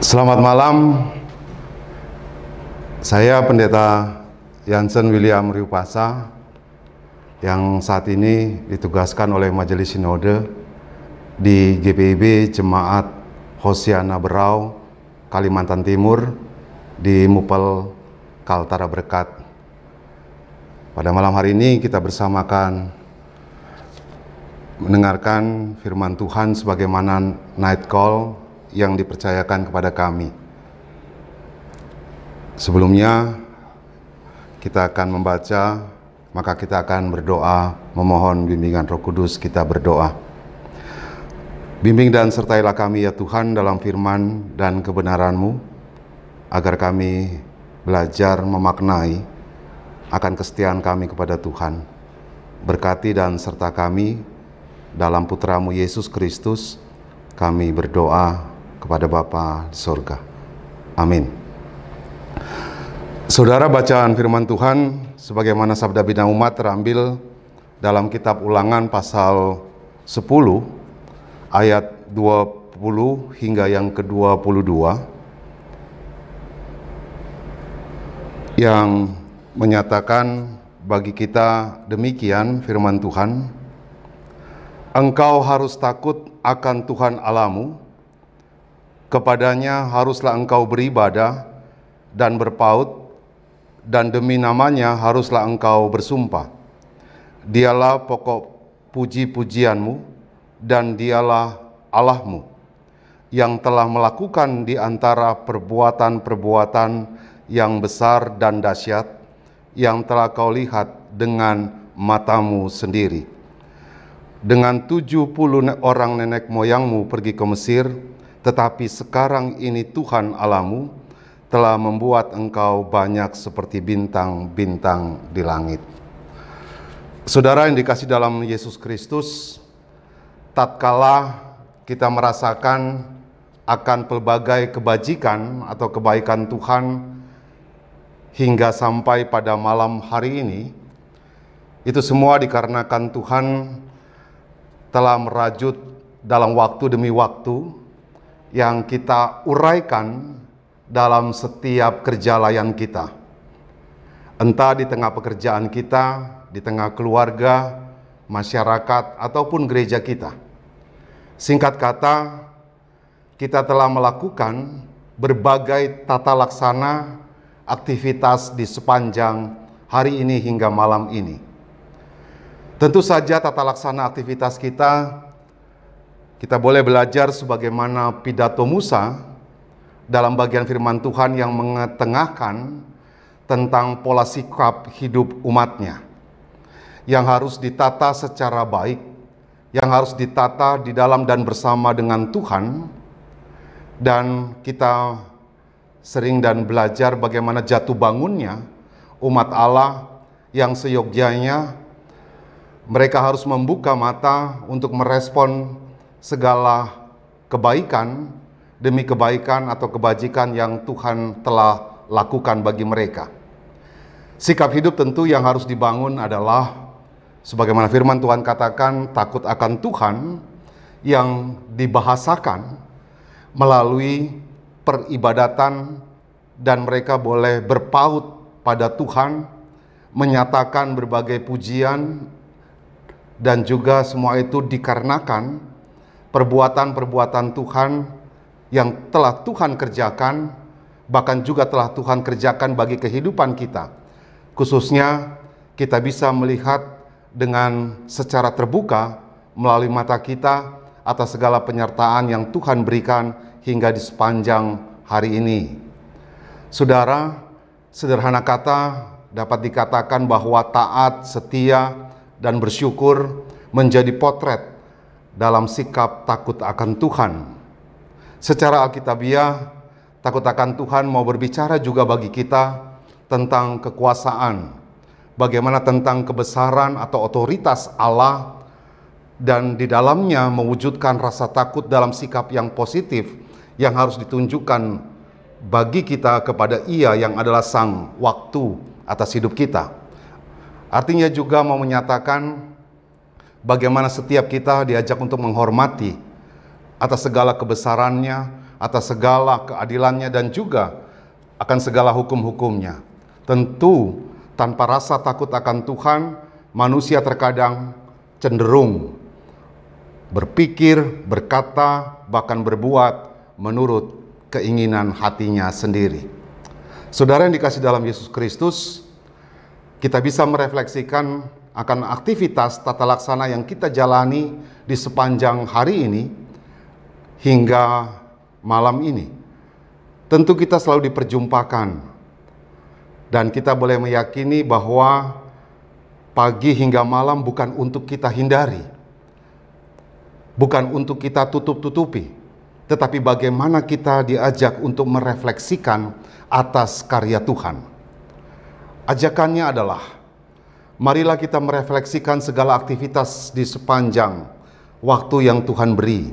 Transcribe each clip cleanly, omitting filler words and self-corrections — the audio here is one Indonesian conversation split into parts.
Selamat malam, saya Pendeta Jansen William Riupasa yang saat ini ditugaskan oleh Majelis Sinode di GPIB Jemaat Hosiana Berau, Kalimantan Timur di Mupel Kaltara Berkat. Pada malam hari ini kita bersamakan mendengarkan firman Tuhan sebagaimana night call yang dipercayakan kepada kami. Sebelumnya kita akan membaca, maka kita akan berdoa memohon bimbingan Roh Kudus. Kita berdoa. Bimbing dan sertailah kami ya Tuhan dalam firman dan kebenaran-Mu, agar kami belajar memaknai akan kesetiaan kami kepada Tuhan. Berkati dan serta kami dalam Putra-Mu Yesus Kristus, kami berdoa kepada Bapa di surga. Amin. Saudara, bacaan firman Tuhan sebagaimana sabda bina umat terambil dalam kitab Ulangan pasal 10 ayat 20 hingga yang ke-22 yang menyatakan bagi kita demikian firman Tuhan: Engkau harus takut akan Tuhan Allahmu, kepadanya haruslah engkau beribadah dan berpaut, dan demi namanya haruslah engkau bersumpah. Dialah pokok puji-pujianmu, dan dialah Allahmu, yang telah melakukan di antara perbuatan-perbuatan yang besar dan dahsyat, yang telah kau lihat dengan matamu sendiri. Dengan 70 orang nenek moyangmu pergi ke Mesir, tetapi sekarang ini Tuhan Allahmu telah membuat engkau banyak seperti bintang-bintang di langit. Saudara yang dikasih dalam Yesus Kristus, tatkala kita merasakan akan pelbagai kebajikan atau kebaikan Tuhan hingga sampai pada malam hari ini, itu semua dikarenakan Tuhan telah merajut dalam waktu demi waktu yang kita uraikan dalam setiap kerja layan kita. Entah di tengah pekerjaan kita, di tengah keluarga, masyarakat, ataupun gereja kita. Singkat kata, kita telah melakukan berbagai tata laksana aktivitas di sepanjang hari ini hingga malam ini. Tentu saja tata laksana aktivitas kita boleh belajar sebagaimana pidato Musa dalam bagian firman Tuhan yang mengetengahkan tentang pola sikap hidup umatnya yang harus ditata secara baik, yang harus ditata di dalam dan bersama dengan Tuhan. Dan kita sering dan belajar bagaimana jatuh bangunnya umat Allah yang seyogyanya mereka harus membuka mata untuk merespon segala kebaikan demi kebaikan atau kebajikan yang Tuhan telah lakukan bagi mereka. Sikap hidup tentu yang harus dibangun adalah sebagaimana firman Tuhan katakan, takut akan Tuhan yang dibahasakan melalui peribadatan, dan mereka boleh berpaut pada Tuhan, menyatakan berbagai pujian, dan juga semua itu dikarenakan perbuatan-perbuatan Tuhan yang telah Tuhan kerjakan, bahkan juga telah Tuhan kerjakan bagi kehidupan kita. Khususnya kita bisa melihat dengan secara terbuka melalui mata kita atas segala penyertaan yang Tuhan berikan hingga di sepanjang hari ini. Saudara, sederhana kata dapat dikatakan bahwa taat, setia, dan bersyukur menjadi potret dalam sikap takut akan Tuhan. Secara alkitabiah, takut akan Tuhan mau berbicara juga bagi kita tentang kekuasaan, bagaimana tentang kebesaran atau otoritas Allah, dan di dalamnya mewujudkan rasa takut dalam sikap yang positif yang harus ditunjukkan bagi kita kepada Ia yang adalah sang waktu atas hidup kita. Artinya juga mau menyatakan bagaimana setiap kita diajak untuk menghormati atas segala kebesarannya, atas segala keadilannya dan juga akan segala hukum-hukumnya. Tentu tanpa rasa takut akan Tuhan, manusia terkadang cenderung berpikir, berkata, bahkan berbuat menurut keinginan hatinya sendiri. Saudara yang dikasihi dalam Yesus Kristus, kita bisa merefleksikan akan aktivitas tata laksana yang kita jalani di sepanjang hari ini hingga malam ini. Tentu kita selalu diperjumpakan, dan kita boleh meyakini bahwa pagi hingga malam bukan untuk kita hindari, bukan untuk kita tutup-tutupi, tetapi bagaimana kita diajak untuk merefleksikan atas karya Tuhan. Ajakannya adalah, marilah kita merefleksikan segala aktivitas di sepanjang waktu yang Tuhan beri.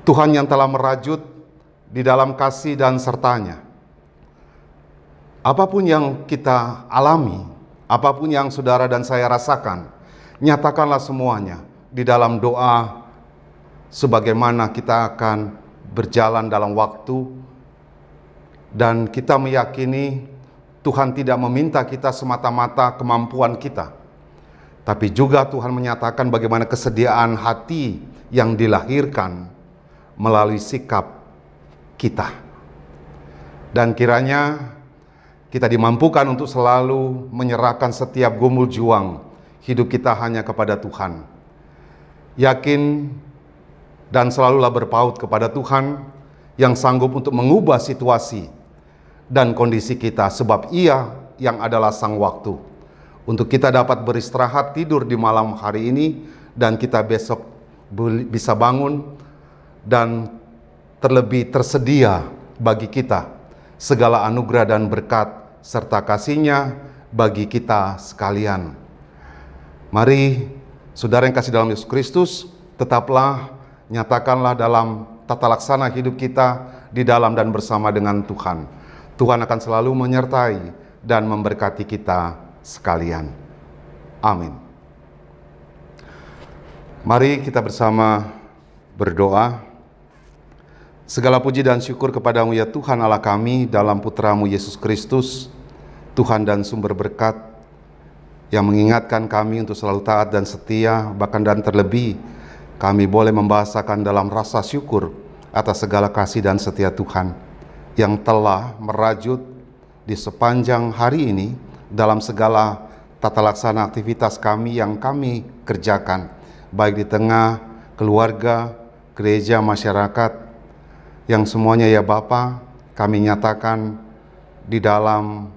Tuhan yang telah merajut di dalam kasih dan sertanya. Apapun yang kita alami, apapun yang saudara dan saya rasakan, nyatakanlah semuanya di dalam doa, sebagaimana kita akan berjalan dalam waktu, dan kita meyakini Tuhan tidak meminta kita semata-mata kemampuan kita, tapi juga Tuhan menyatakan bagaimana kesediaan hati yang dilahirkan melalui sikap kita. Dan kiranya kita dimampukan untuk selalu menyerahkan setiap gumul juang hidup kita hanya kepada Tuhan. Yakin dan selalulah berpaut kepada Tuhan yang sanggup untuk mengubah situasi dan kondisi kita, sebab Ia yang adalah sang waktu untuk kita dapat beristirahat tidur di malam hari ini, dan kita besok bisa bangun dan terlebih tersedia bagi kita segala anugerah dan berkat serta kasih-Nya bagi kita sekalian. Mari saudara yang kasih dalam Yesus Kristus, tetaplah nyatakanlah dalam tata laksana hidup kita di dalam dan bersama dengan Tuhan. Tuhan akan selalu menyertai dan memberkati kita sekalian. Amin. Mari kita bersama berdoa. Segala puji dan syukur kepadamu ya Tuhan Allah kami, dalam Putra-Mu Yesus Kristus, Tuhan dan sumber berkat, yang mengingatkan kami untuk selalu taat dan setia, bahkan dan terlebih kami boleh membahasakan dalam rasa syukur atas segala kasih dan setia Tuhan yang telah merajut di sepanjang hari ini dalam segala tata laksana aktivitas kami yang kami kerjakan, baik di tengah keluarga, gereja, masyarakat, yang semuanya ya Bapa, kami nyatakan di dalam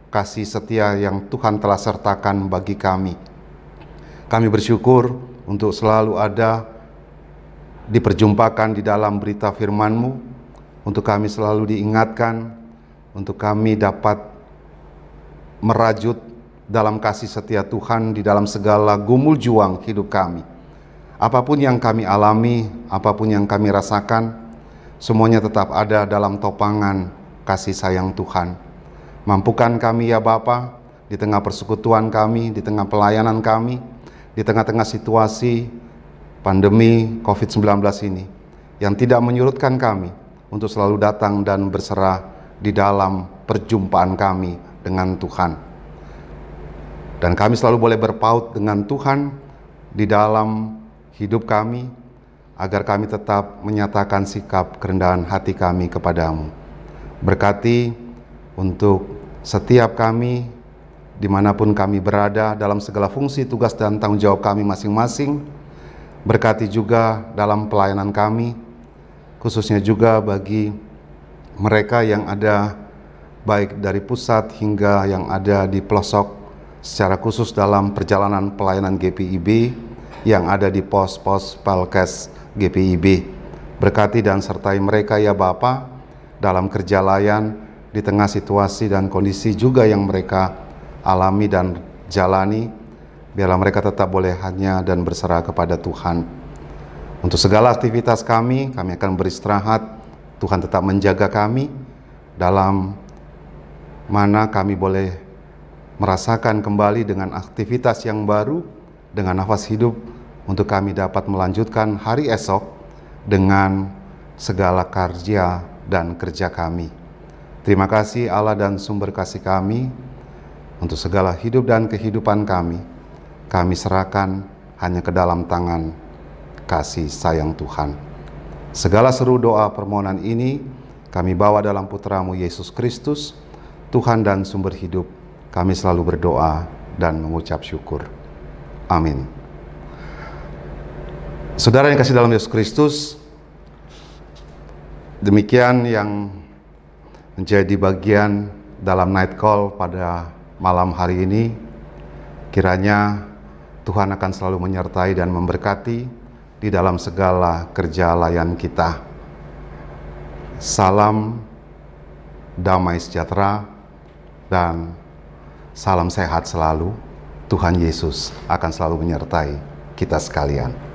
kasih setia yang Tuhan telah sertakan bagi kami. Kami bersyukur untuk selalu ada diperjumpakan di dalam berita firman-Mu, untuk kami selalu diingatkan, untuk kami dapat merajut dalam kasih setia Tuhan di dalam segala gumul juang hidup kami. Apapun yang kami alami, apapun yang kami rasakan, semuanya tetap ada dalam topangan kasih sayang Tuhan. Mampukan kami ya Bapa, di tengah persekutuan kami, di tengah pelayanan kami, di tengah-tengah situasi pandemi COVID-19 ini, yang tidak menyurutkan kami untuk selalu datang dan berserah di dalam perjumpaan kami dengan Tuhan. Dan kami selalu boleh berpaut dengan Tuhan di dalam hidup kami, agar kami tetap menyatakan sikap kerendahan hati kami kepadamu. Berkati untuk setiap kami, dimanapun kami berada, dalam segala fungsi, tugas, dan tanggung jawab kami masing-masing. Berkati juga dalam pelayanan kami, khususnya juga bagi mereka yang ada baik dari pusat hingga yang ada di pelosok, secara khusus dalam perjalanan pelayanan GPIB yang ada di pos-pos Palkes GPIB. Berkati dan sertai mereka ya Bapa dalam kerja layan di tengah situasi dan kondisi juga yang mereka alami dan jalani. Biarlah mereka tetap boleh hanya dan berserah kepada Tuhan. Untuk segala aktivitas kami akan beristirahat. Tuhan tetap menjaga kami dalam mana kami boleh merasakan kembali dengan aktivitas yang baru, dengan nafas hidup, untuk kami dapat melanjutkan hari esok dengan segala karya dan kerja kami. Terima kasih Allah dan sumber kasih kami, untuk segala hidup dan kehidupan kami serahkan hanya ke dalam tangan kasih sayang Tuhan. Segala seru doa permohonan ini kami bawa dalam Putra-Mu Yesus Kristus, Tuhan dan sumber hidup. Kami selalu berdoa dan mengucap syukur. Amin. Saudara yang kasih dalam Yesus Kristus, demikian yang menjadi bagian dalam night call pada malam hari ini. Kiranya Tuhan akan selalu menyertai dan memberkati di dalam segala kerja layan kita. Salam damai sejahtera dan salam sehat selalu. Tuhan Yesus akan selalu menyertai kita sekalian.